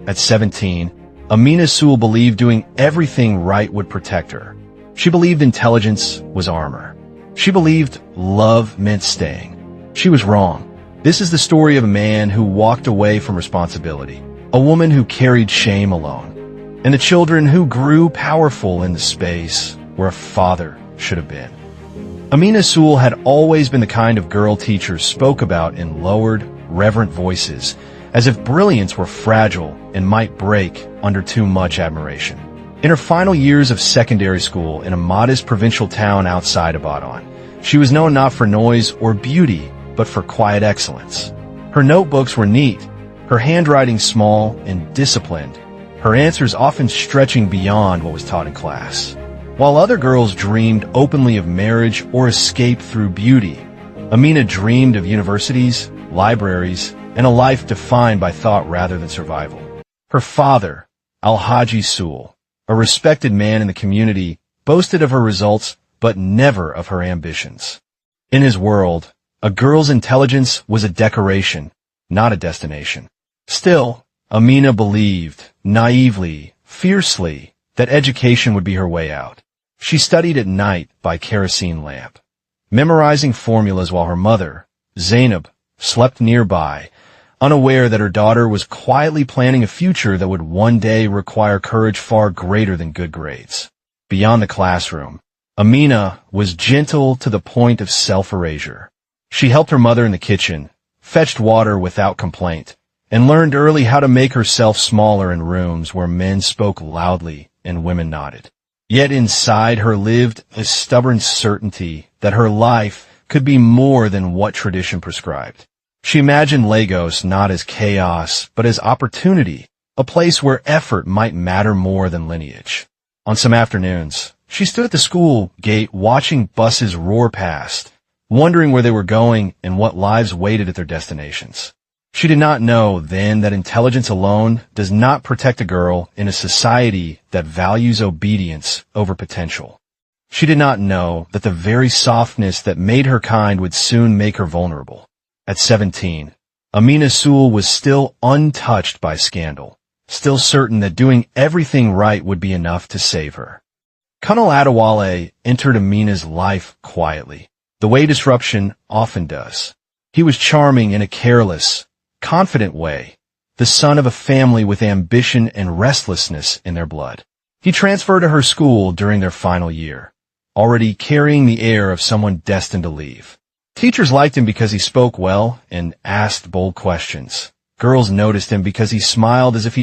At 17, Amina Sewell believed doing everything right would protect her. She believed intelligence was armor. She believed love meant staying. She was wrong. This is the story of a man who walked away from responsibility, a woman who carried shame alone, and the children who grew powerful in the space where a father should have been. Amina Sewell had always been the kind of girl teachers spoke about in lowered, reverent voices, as if brilliance were fragile and might break under too much admiration. In her final years of secondary school in a modest provincial town outside Ibadan, she was known not for noise or beauty, but for quiet excellence. Her notebooks were neat, her handwriting small and disciplined, her answers often stretching beyond what was taught in class. While other girls dreamed openly of marriage or escape through beauty, Amina dreamed of universities, libraries, and a life defined by thought rather than survival. Her father, Alhaji Sewell, a respected man in the community, boasted of her results but never of her ambitions. In his world, a girl's intelligence was a decoration, not a destination. Still, Amina believed, naively, fiercely, that education would be her way out. She studied at night by kerosene lamp, memorizing formulas while her mother, Zainab, slept nearby, unaware that her daughter was quietly planning a future that would one day require courage far greater than good grades. Beyond the classroom, Amina was gentle to the point of self-erasure. She helped her mother in the kitchen, fetched water without complaint, and learned early how to make herself smaller in rooms where men spoke loudly and women nodded. Yet inside her lived a stubborn certainty that her life could be more than what tradition prescribed. She imagined Lagos not as chaos, but as opportunity, a place where effort might matter more than lineage. On some afternoons, she stood at the school gate watching buses roar past, wondering where they were going and what lives waited at their destinations. She did not know then that intelligence alone does not protect a girl in a society that values obedience over potential. She did not know that the very softness that made her kind would soon make her vulnerable. At 17, Amina Sewell was still untouched by scandal, still certain that doing everything right would be enough to save her. Colonel Adewale entered Amina's life quietly, the way disruption often does. He was charming in a careless, confident way, the son of a family with ambition and restlessness in their blood. He transferred to her school during their final year, already carrying the air of someone destined to leave. Teachers liked him because he spoke well and asked bold questions. Girls noticed him because he smiled as if he